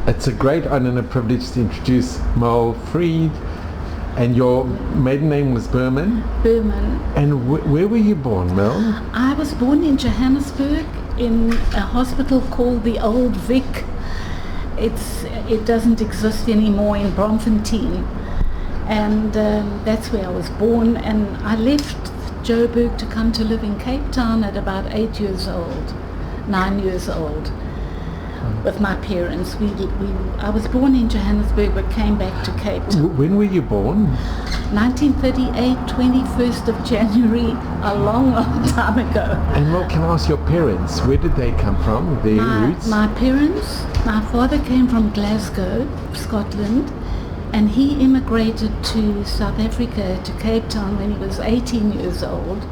It's a great honor and a privilege to introduce Merle Fried. And your maiden name was Berman? Berman. And where were you born, Merle? I was born in Johannesburg in a hospital called the Old Vic. It doesn't exist anymore in Bromfontein. And that's where I was born. And I left Joburg to come to live in Cape Town at about 9 years old. With my parents. I was born in Johannesburg but came back to Cape Town. When were you born? 1938, 21st of January, a long, long time ago. And well, can I ask your parents, where did they come from, their roots? My parents, my father came from Glasgow, Scotland, and he immigrated to South Africa, to Cape Town when he was 18 years old.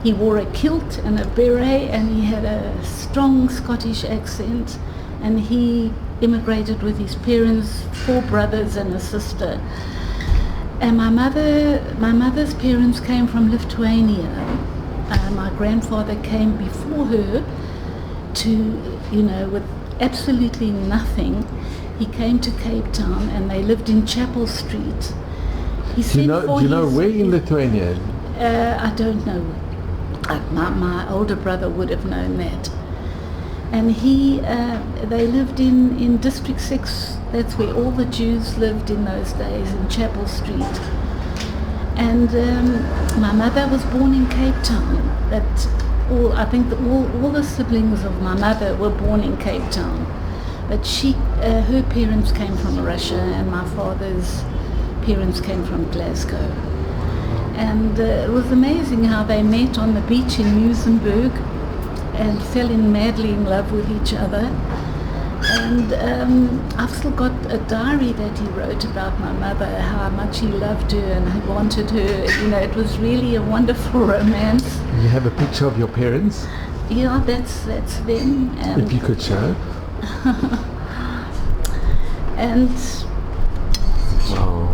He wore a kilt and a beret, and he had a strong Scottish accent, and he immigrated with his parents, 4 brothers and a sister. And my mother's parents came from Lithuania. My grandfather came before her with absolutely nothing. He came to Cape Town, and they lived in Chapel Street. Do you know where in Lithuania? I don't know. My older brother would have known that. And they lived in District 6. That's where all the Jews lived in those days, in Chapel Street. And my mother was born in Cape Town. I think all the siblings of my mother were born in Cape Town. But her parents came from Russia, and my father's parents came from Glasgow. And it was amazing how they met on the beach in Muizenberg and fell madly in love with each other. And I've still got a diary that he wrote about my mother, how much he loved her and he wanted her. It was really a wonderful romance. You have a picture of your parents? Yeah, that's them. And if you could show. And wow.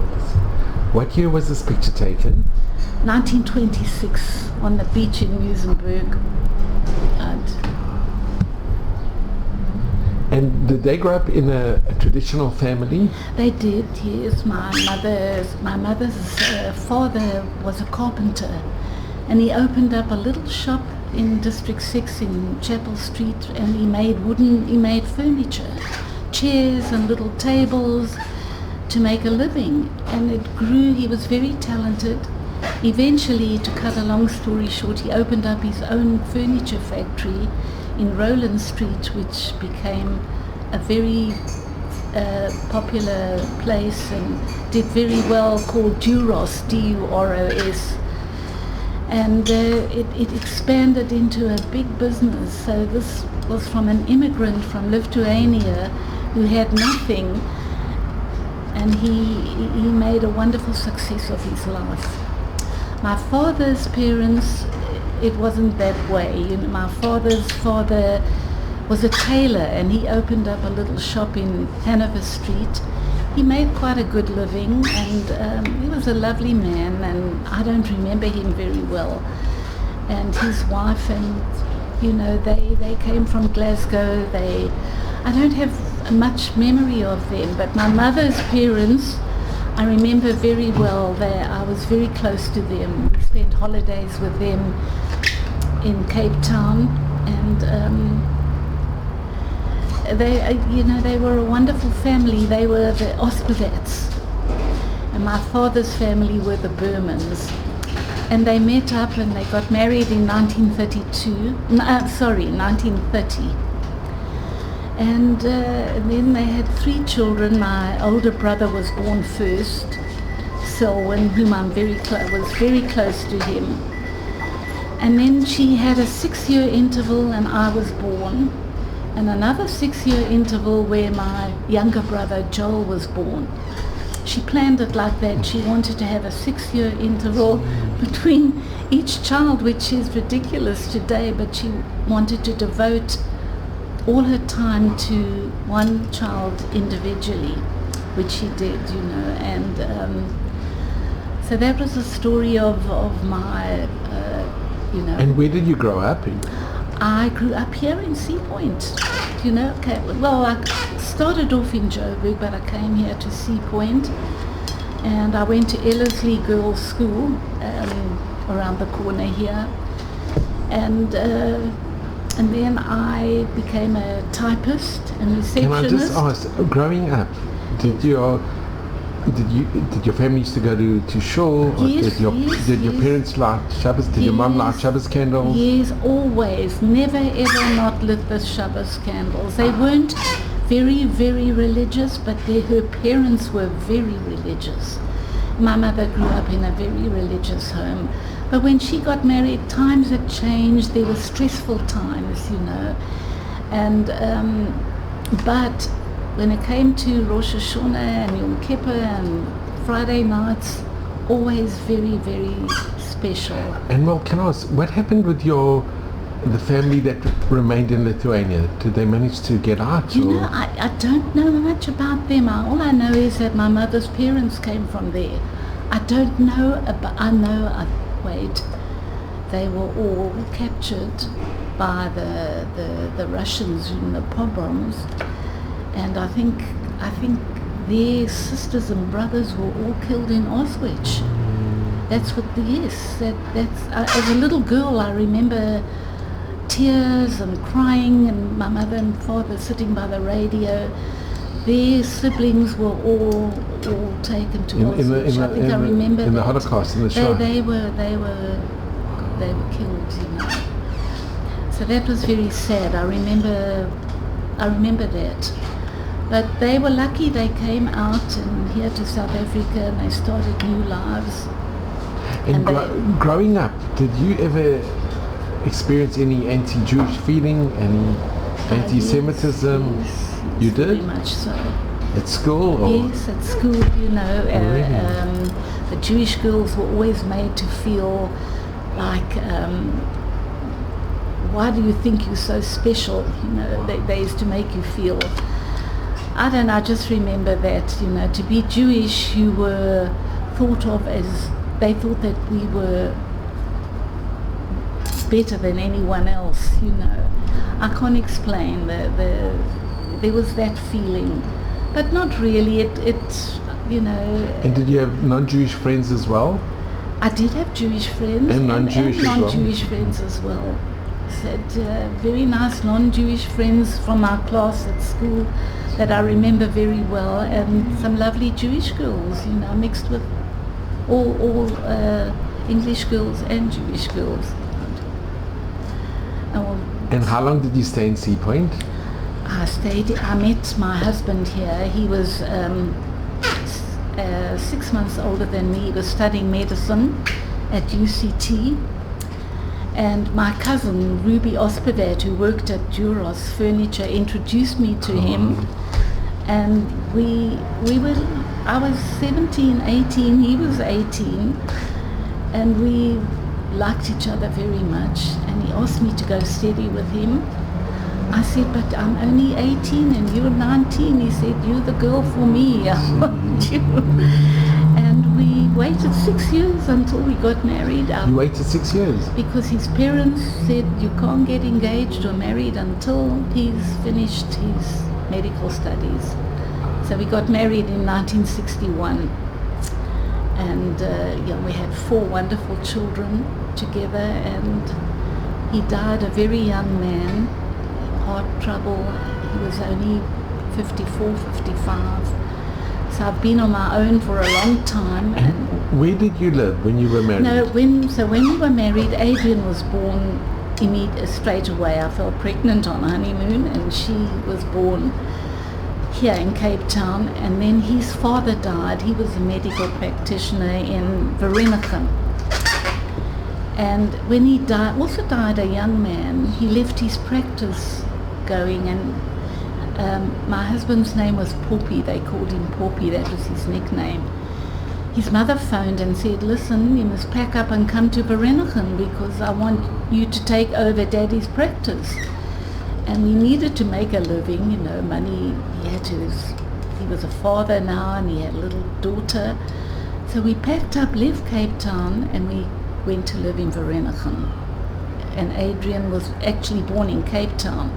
What year was this picture taken? 1926, on the beach in Muizenberg. And did they grow up in a traditional family? They did, yes. My mother's father was a carpenter, and he opened up a little shop in District 6 in Chapel Street, and he made furniture, chairs and little tables to make a living. And it grew. He was very talented. Eventually, to cut a long story short, he opened up his own furniture factory in Rowland Street, which became a very popular place and did very well, called Duros, D-U-R-O-S. And it expanded into a big business. So this was from an immigrant from Lithuania who had nothing, and he made a wonderful success of his life. My father's parents, it wasn't that way. My father's father was a tailor, and he opened up a little shop in Hanover Street. He made quite a good living, and he was a lovely man, and I don't remember him very well. And his wife, and they came from Glasgow. I don't have much memory of them, but my mother's parents, I remember very well. I was very close to them. We spent holidays with them in Cape Town, and they were a wonderful family. They were the Ospedats, and my father's family were the Bermans. And they met up and they got married in 1930. And then they had 3 children. My older brother was born first, Selwyn, whom was very close to him. And then she had a 6-year interval, and I was born, and another 6-year interval where my younger brother Joel was born. She planned it like that. She wanted to have a 6-year interval between each child, which is ridiculous today, but she wanted to devote all her time to one child individually, which she did, and so that was the story of my, And where did you grow up? I grew up here in Sea Point. You know, well, I started off in Joburg, but I came here to Sea Point, and I went to Ellerslie Girls' School around the corner here, and then I became a typist and receptionist. Can I just ask, growing up, did your family used to go to shul? Or Yes, did your parents light Shabbos? Did your mum light Shabbos candles? Yes, always. Never ever not lit the Shabbos candles. They weren't very, very religious, but her parents were very religious. My mother grew up in a very religious home. But when she got married, times had changed. There were stressful times, you know. And but when it came to Rosh Hashanah and Yom Kippur and Friday nights, always very, very special. And well, can I ask, what happened with the family that remained in Lithuania? Did they manage to get out? You know, I don't know much about them. All I know is that my mother's parents came from there. I don't know about, they were all captured by the Russians in the pogroms. And I think their sisters and brothers were all killed in Auschwitz. That's what as a little girl I remember tears and crying, and my mother and father sitting by the radio. Their siblings were all taken to Auschwitz. I think I remember in the Holocaust, in the Shoah. They were killed, you know. So that was very sad. I remember that. But they were lucky. They came out and here to South Africa, and they started new lives. And growing up, did you ever experience any anti-Jewish feeling, any anti-Semitism? Yes, you did? Very much so. At school? Or? Yes, at school, you know. Really? The Jewish girls were always made to feel like, why do you think you're so special? You know, they used to make you feel, I don't know, I just remember that, you know, to be Jewish, you were thought of as, they thought that we were better than anyone else, you know. I can't explain, there was that feeling, but not really, it you know. And did you have non-Jewish friends as well? I did have Jewish friends and non-Jewish friends as well. Had very nice non-Jewish friends from our class at school that I remember very well, and some lovely Jewish girls, you know, mixed with all English girls and Jewish girls. And how long did you stay in Sea Point? I met my husband here. He was 6 months older than me. He was studying medicine at UCT. And my cousin, Ruby Osperdat, who worked at Duros Furniture, introduced me to him. And I was 17, 18, he was 18. And we liked each other very much. And he asked me to go study with him. I said, but I'm only 18 and you're 19. He said, you're the girl for me. I want you. And we waited 6 years until we got married. You waited 6 years? Because his parents said you can't get engaged or married until he's finished his medical studies. So we got married in 1961. And we had 4 wonderful children together, and he died a very young man, heart trouble. He was only 54, 55. So I've been on my own for a long time. And where did you live when you were married? No, when we were married, Adrian was born straight away. I fell pregnant on honeymoon, and she was born here in Cape Town. And then his father died. He was a medical practitioner in Vereeniging. And when he also died a young man, he left his practice going, and my husband's name was Poppy. They called him Poppy, that was his nickname. His mother phoned and said, listen, you must pack up and come to Vereeniging because I want you to take over Daddy's practice. And we needed to make a living, you know, money. He was a father now, and he had a little daughter. So we packed up, left Cape Town, and we went to live in Vereeniging. and Adrian was actually born in Cape Town,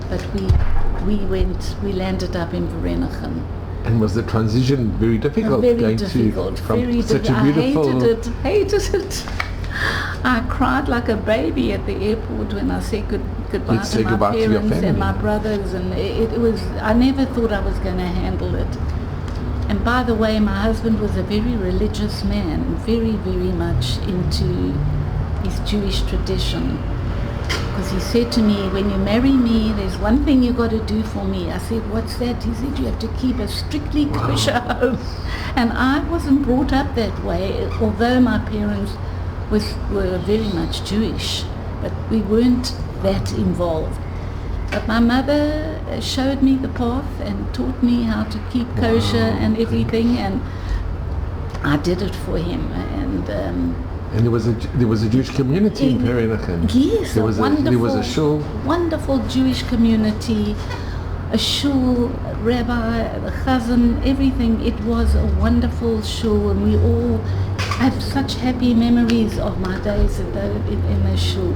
but we landed up in Vereeniging. And was the transition very difficult? Very going difficult, to, from very such difficult. a beautiful... I hated it. I cried like a baby at the airport when I said goodbye You'd to say my goodbye to your parents and family. my brothers, and it was, I never thought I was going to handle it. And by the way, my husband was a very religious man, very, very much into his Jewish tradition. Because he said to me, when you marry me, there's one thing you got to do for me. I said, what's that? He said, you have to keep a strictly kosher home. And I wasn't brought up that way, although my parents were very much Jewish, but we weren't that involved. But my mother showed me the path and taught me how to keep kosher and everything, and I did it for him. And there was a Jewish community in Vereeniging. Yes, there was a shul. Wonderful Jewish community, a shul, rabbi, the chazan, everything. It was a wonderful shul, and we all have such happy memories of my days in the shul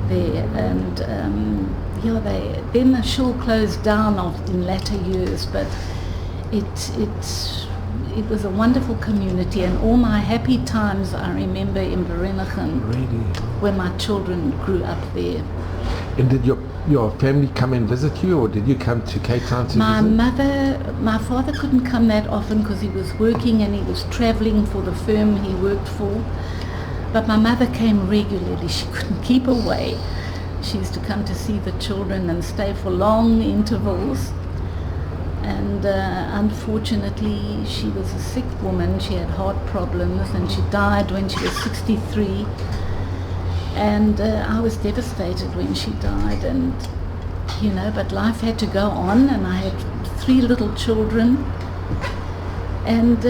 there. And then the shul closed down in latter years, but it was a wonderful community, and all my happy times I remember in Vereeniging, Really? where my children grew up there. And did your family come and visit you, or did you come to Cape Town to visit? My father couldn't come that often because he was working and he was traveling for the firm he worked for. But my mother came regularly. She couldn't keep away. She used to come to see the children and stay for long intervals. And unfortunately, she was a sick woman. She had heart problems, and she died when she was 63. And I was devastated when she died, and but life had to go on, and I had 3 little children. And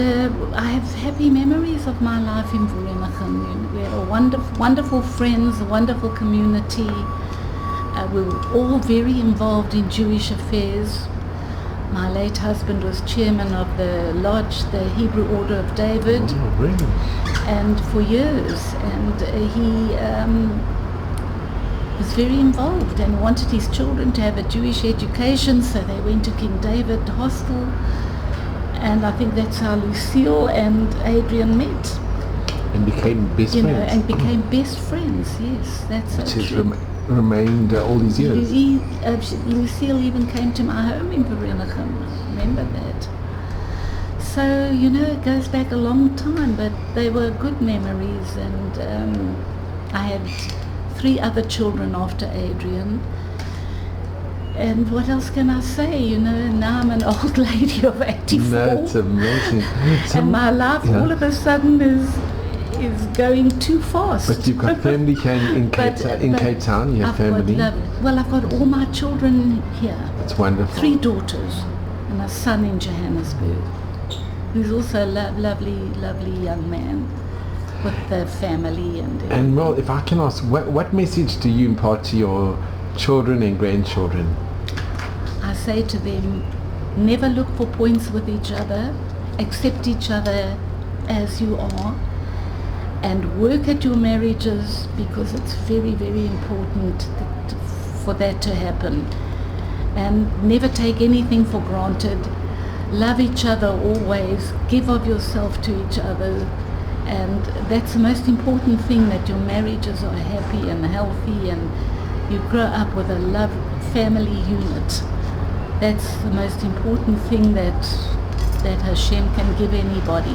I have happy memories of my life in Vereeniging. We had wonderful friends, a wonderful community. We were all very involved in Jewish affairs. My late husband was chairman of the lodge, the Hebrew Order of David. Oh, really? And for years, and he was very involved and wanted his children to have a Jewish education, so they went to King David Hostel, and I think that's how Lucille and Adrian met. And became best friends. And became best friends. Yes, that's so Which has true. remained all these years. Lucille even came to my home in Vereeniging. Remember that? So, it goes back a long time, but they were good memories, and I had 3 other children after Adrian. And what else can I say? Now I'm an old lady of 84. No, it's amazing. And my life all of a sudden is going too fast. But you've got family in Cape Town, you have family. I've got all my children here. It's wonderful. 3 daughters and a son in Johannesburg, who's also a lovely young man with the family. And Merle, if I can ask, what message do you impart to your children and grandchildren? I say to them, never look for points with each other, accept each other as you are, and work at your marriages, because it's very, very important for that to happen. And never take anything for granted. Love each other always, give of yourself to each other, and that's the most important thing, that your marriages are happy and healthy, and you grow up with a love family unit. That's the most important thing that Hashem can give anybody.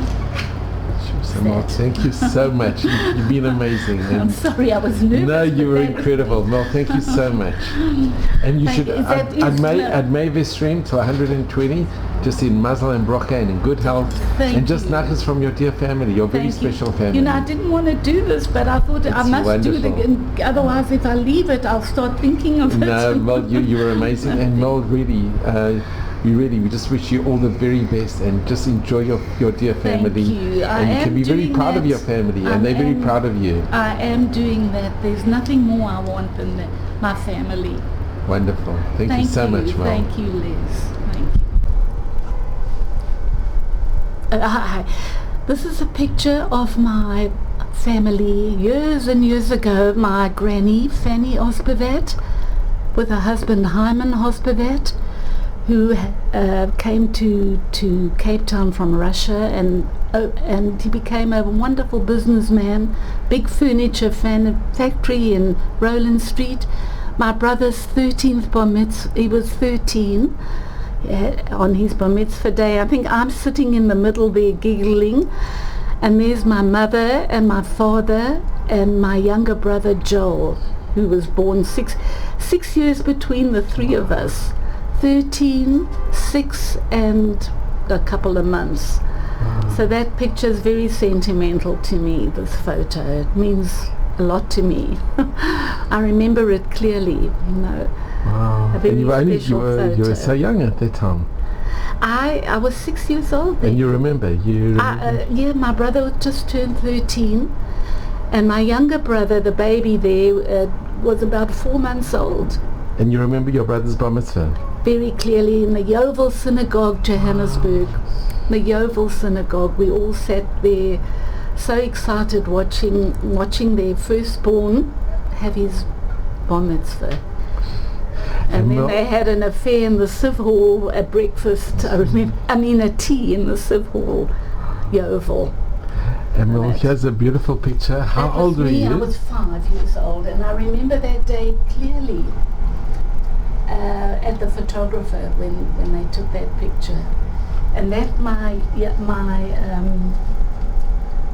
Merle, thank you so much. You've been amazing. I'm sorry, I was nervous. No, you were incredible. Merle, thank you so much. And you should, I'd may stream to 120, just in Mazel and Brocha and in good health. And just nachas from your dear family, your very special family. I didn't want to do this, but I thought I must do it again. Otherwise, if I leave it, I'll start thinking of it. No, Merle, you were amazing. And Merle, really, we just wish you all the very best, and just enjoy your dear family. Thank you. And you can be very proud of your family, and they're very proud of you. I am doing that. There's nothing more I want than my family. Wonderful. Thank you so much, Merle. Thank you, Liz. Thank you. This is a picture of my family years and years ago. My granny, Fanny Ospervat, with her husband Hyman Ospervat, who came to Cape Town from Russia, and he became a wonderful businessman, big furniture factory in Rowland Street. My brother's 13th bar mitzvah, he was 13 on his bar mitzvah day. I think I'm sitting in the middle there giggling, and there's my mother and my father and my younger brother Joel, who was born six years between the three of us, 13, 6 and a couple of months. So that picture is very sentimental to me, this photo. It means a lot to me. I remember it clearly, you know. Wow. A very You were so young at that time. I was 6 years old then. And you remember? Yeah, my brother just turned 13, and my younger brother, the baby there, was about 4 months old. And you remember your brother's bar mitzvah? Very clearly, in the Yeovil Synagogue, Johannesburg. The Yeovil Synagogue, we all sat there so excited watching their firstborn have his bar mitzvah. And then they had an affair in the Civ Hall at breakfast, a tea in the Civ Hall, Yeovil. And well, here's a beautiful picture. How old were you? I was 5 years old, and I remember that day clearly at the photographer when they took that picture. And that my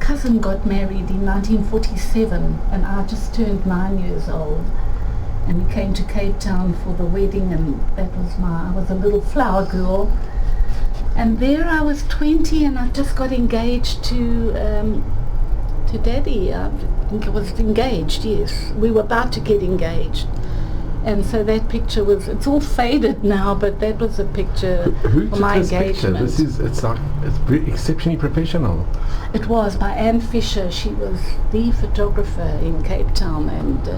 cousin got married in 1947, and I just turned 9 years old. And we came to Cape Town for the wedding, and that was I was a little flower girl. And there I was 20, and I just got engaged to Daddy. I think I was engaged, yes. We were about to get engaged. And so that picture it's all faded now, but that was a picture Who of my took this engagement. picture? It's exceptionally professional. It was by Anne Fisher. She was the photographer in Cape Town, and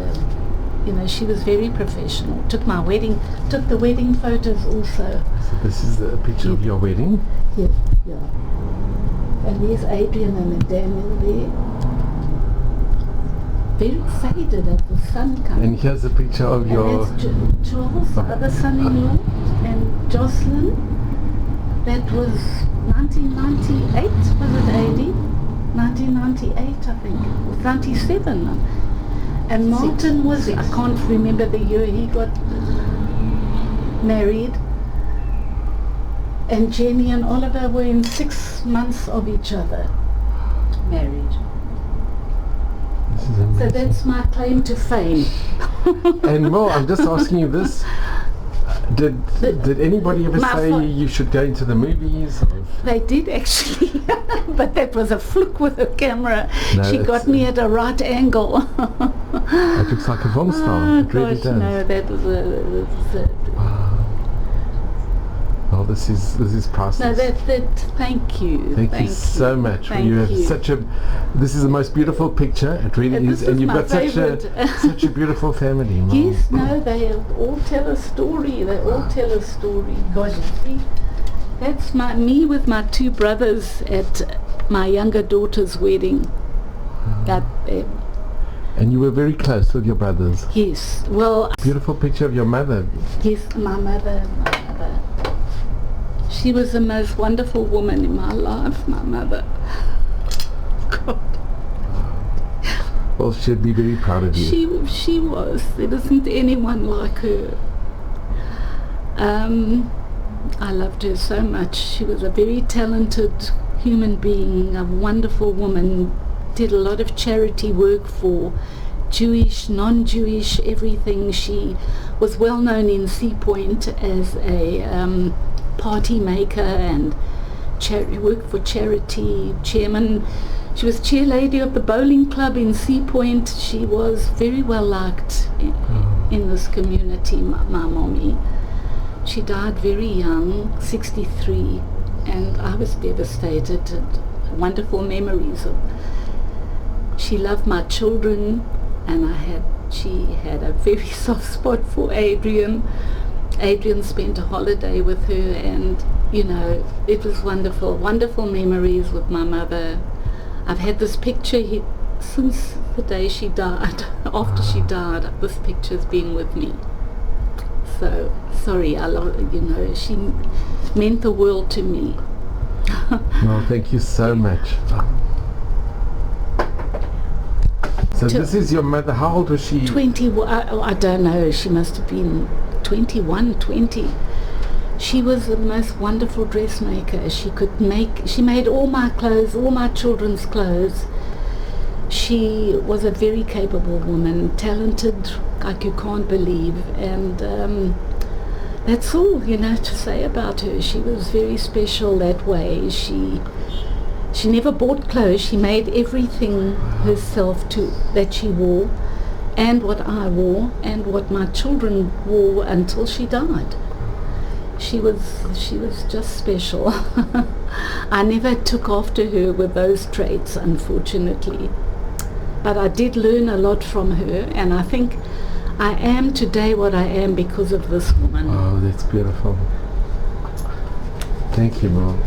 she was very professional. Took the wedding photos also. So this is a picture of your wedding? Yeah. And there's Adrian and Daniel there. Very faded as the sun comes. And here's a picture of your... That's Charles, the other son-in-law, and Jocelyn. That was 1998, was it 80? 1998, I think. It was 97. And Martin was, I can't remember the year he got married. And Jenny and Oliver were in 6 months of each other, married. This is amazing. So that's my claim to fame. And Merle, I'm just asking you this. Did anybody ever say you should go into the movies? They did actually, but that was a fluke with the camera. No, she got me at a right angle. It looks like a film star. It really does. No, that was a wow. Well, this is priceless. No, thank you. Thank you so much. You have such a. This is the most beautiful picture. It really is, and you've got such a beautiful family. Mom. Yes, no, they all tell a story. God, that's me with my 2 brothers at my younger daughter's wedding. And you were very close with your brothers. Yes. Well. Beautiful picture of your mother. Yes, my mother. She was the most wonderful woman in my life, my mother. God. Well, she'd be very proud of you. She was. There isn't anyone like her. I loved her so much. She was a very talented human being, a wonderful woman. Did a lot of charity work for Jewish, non-Jewish, everything. She was well known in Sea Point as a party maker and worked for charity, chairman. She was chair lady of the bowling club in Sea Point. She was very well liked in this community, my mommy. She died very young, 63, and I was devastated. Wonderful memories of. She loved my children, and she had a very soft spot for Adrian. Adrian spent a holiday with her, and you know, it was wonderful, wonderful memories with my mother. I've had this picture since the day she died. After she died, this picture's been with me. So sorry, she meant the world to me. Well, thank you so much. So this is your mother. How old was she? 20. I don't know. She must have been 21, 20. She was the most wonderful dressmaker. She made all my clothes, all my children's clothes. She was a very capable woman, talented like you can't believe, and that's all, to say about her. She was very special that way. She never bought clothes. She made everything herself that she wore, and what I wore, and what my children wore until she died. She was just special. I never took after her with those traits, unfortunately. But I did learn a lot from her, and I think I am today what I am because of this woman. Oh, that's beautiful. Thank you, Merle.